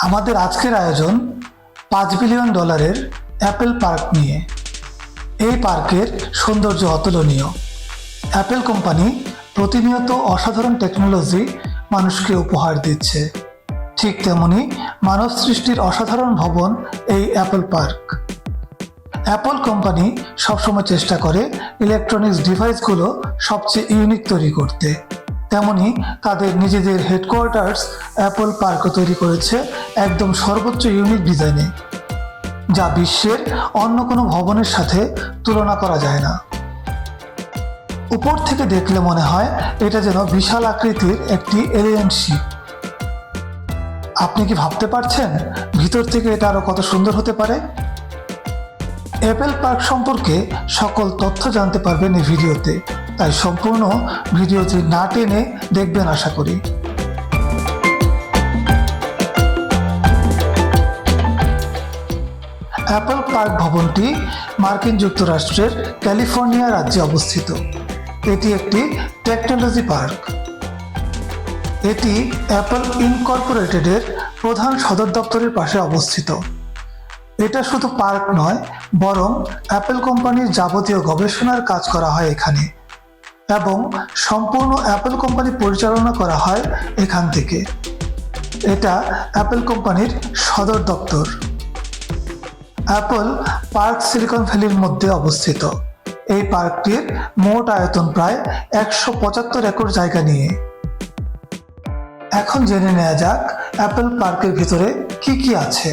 আমাদের আজকের আয়োজন $5 বিলিয়ন অ্যাপেল পার্ক নিয়ে। এই পার্কের সৌন্দর্য অতুলনীয়। অ্যাপেল কোম্পানি প্রতিনিয়ত অসাধারণ টেকনোলজি মানুষকে উপহার দিচ্ছে। ঠিক তেমনি মানব সৃষ্টির অসাধারণ ভবন এই অ্যাপেল পার্ক। অ্যাপল কোম্পানি সবসময় চেষ্টা করে ইলেকট্রনিক্স ডিভাইসগুলো সবচেয়ে ইউনিক তৈরি করতে। তেমনি তাদের নিজেদের হেডকোয়ার্টার্স অ্যাপল পার্কও তৈরি করেছে একদম সর্বোচ্চ ইউনিক ডিজাইনে, যা বিশ্বের অন্য কোনো ভবনের সাথে তুলনা করা যায় না। উপর থেকে দেখলে মনে হয় এটা যেন বিশাল আকৃতির একটি এলিয়েন শিপ। আপনি কি ভাবতে পারছেন ভিতর থেকে এটা আরো কত সুন্দর হতে পারে? অ্যাপেল পার্ক সম্পর্কে সকল তথ্য জানতে পারবেন এই ভিডিওতে, তাই সম্পূর্ণ ভিডিওটি না টেনে দেখবেন আশা করি। অ্যাপল পার্ক ভবনটি মার্কিন যুক্তরাষ্ট্রের ক্যালিফোর্নিয়া রাজ্যে অবস্থিত। এটি একটি টেকনোলজি পার্ক। এটি অ্যাপল ইনকর্পোরেটেডের প্রধান সদর দপ্তরের পাশে অবস্থিত। এটা শুধু পার্ক নয়, বরং অ্যাপল কোম্পানির যাবতীয় গবেষণার কাজ করা হয় এখানে, এবং সম্পূর্ণ অ্যাপল কোম্পানি পরিচালনা করা হয় এখান থেকে। এটা অ্যাপল কোম্পানির সদর দপ্তর। অ্যাপল পার্ক সিলিকন ভ্যালির মধ্যে অবস্থিত। এই পার্কটির মোট আয়তন প্রায় 175 একর জায়গা নিয়ে। এখন জেনে নেওয়া যাক অ্যাপল পার্কের ভিতরে কি কি আছে।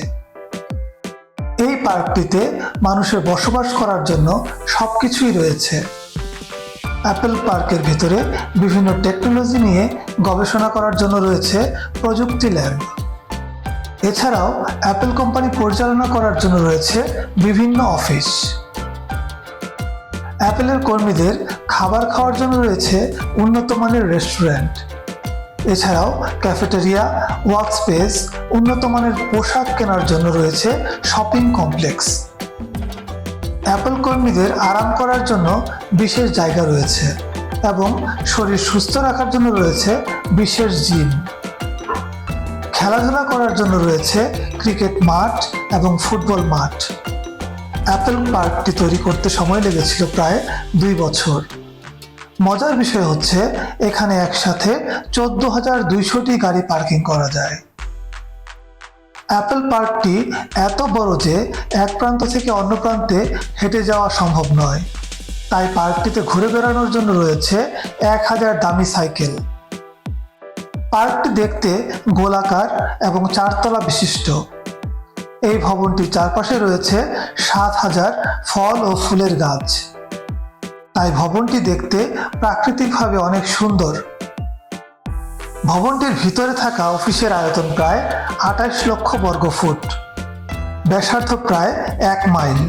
এই পার্কটিতে মানুষের বসবাস করার জন্য সবকিছুই রয়েছে। অ্যাপল পার্কের ভিতরে বিভিন্ন টেকনোলজি নিয়ে গবেষণা করার জন্য রয়েছে প্রযুক্তি ল্যাব। এছাড়াও অ্যাপল কোম্পানি পরিচালনা করার জন্য রয়েছে বিভিন্ন অফিস। অ্যাপলের কর্মীদের খাবার খাওয়ার জন্য রয়েছে উন্নত মানের রেস্টুরেন্ট। এছাড়াও ক্যাফেটেরিয়া, ওয়ার্কস্পেস, উন্নত মানের পোশাক কেনার জন্য রয়েছে শপিং কমপ্লেক্স। অ্যাপল কর্মীদের আরাম করার জন্য বিশেষ জায়গা রয়েছে এবং শরীর সুস্থ রাখার জন্য রয়েছে বিশেষ জিম। খেলাধুলা করার জন্য রয়েছে ক্রিকেট মাঠ এবং ফুটবল মাঠ। অ্যাপল পার্কটি তৈরি করতে সময় লেগেছিল প্রায় 2 বছর। মজার বিষয় হচ্ছে এখানে একসাথে 14,200টি গাড়ি পার্কিং করা যায়। অ্যাপল পার্কটি এত বড় যে এক প্রান্ত থেকে অন্য প্রান্তে হেঁটে যাওয়া সম্ভব নয়, তাই পার্কটিতে ঘুরে বেড়ানোর জন্য রয়েছে 1000 দামি সাইকেল। পার্কটি দেখতে গোলাকার এবং 4 তলা বিশিষ্ট। এই ভবনটির চারপাশে রয়েছে 7,000 ফল ও ফুলের গাছ, তাই ভবনটি দেখতে প্রাকৃতিকভাবে অনেক সুন্দর। ভবনটির ভিতরে থাকা অফিসের আয়তন প্রায় 28 লক্ষ বর্গ ফুট, ব্যাসার্ধ প্রায় 1 মাইল।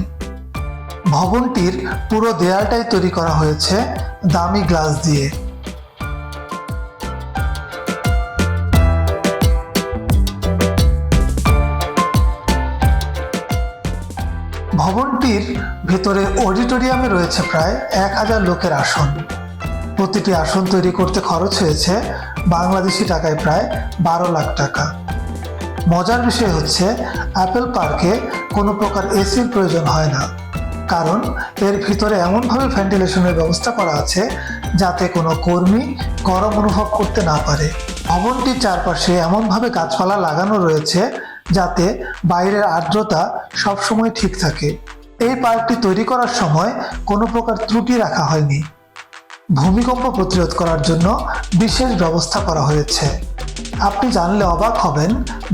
ভবনটির পুরো দেয়ালটাই তৈরি করা হয়েছে দামি গ্লাস দিয়ে। ভবনটির ভেতরে অডিটোরিয়ামে রয়েছে প্রায় 1000 লোকের আসন। প্রতিটি আসন তৈরি করতে খরচ হয়েছে বাংলাদেশি টাকায় প্রায় 12 লাখ টাকা। মজার বিষয় হচ্ছে অ্যাপল পার্কে কোনো প্রকার এসির প্রয়োজন হয় না, কারণ এর ভিতরে এমনভাবে ভেন্টিলেশনের ব্যবস্থা করা আছে যাতে কোনো কর্মী গরম অনুভব করতে না পারে। ভবনটির চারপাশে এমনভাবে গাছপালা লাগানো রয়েছে যাতে বাইরের আর্দ্রতা সবসময় ঠিক থাকে। এই পার্কটি তৈরি করার সময় কোনো প্রকার ত্রুটি রাখা হয়নি। ভূমিকম্প প্রতিরোধ করার জন্য বিশেষ ব্যবস্থা করা হয়েছে। আপনি জানলে অবাক হবেন,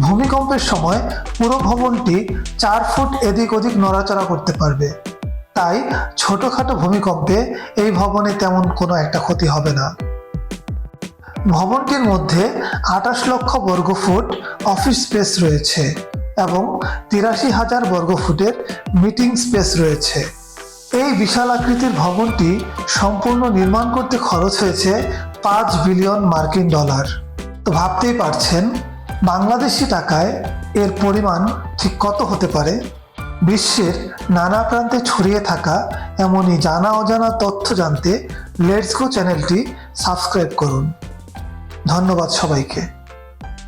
ভূমিকম্পের সময় পুরো ভবনটি 4 ফুট এদিক ওদিক নড়াচড়া করতে পারবে। তাই ছোটখাটো ভূমিকম্পে এই ভবনে তেমন কোনো একটা ক্ষতি হবে না। ভবনটির মধ্যে 28 লক্ষ বর্গ ফুট অফিস স্পেস রয়েছে এবং 83,000 বর্গ ফুটের মিটিং স্পেস রয়েছে। এই বিশাল আকৃতির ভবনটি সম্পূর্ণ নির্মাণ করতে খরচ হয়েছে $5 বিলিয়ন মার্কিন ডলার। তো ভাবতেই পারছেন বাংলাদেশি টাকায় এর পরিমাণ ঠিক কত হতে পারে। বিশ্বের নানা প্রান্তে ছড়িয়ে থাকা এমনই জানা অজানা তথ্য জানতে লেটস গো চ্যানেলটি সাবস্ক্রাইব করুন। ধন্যবাদ সবাইকে।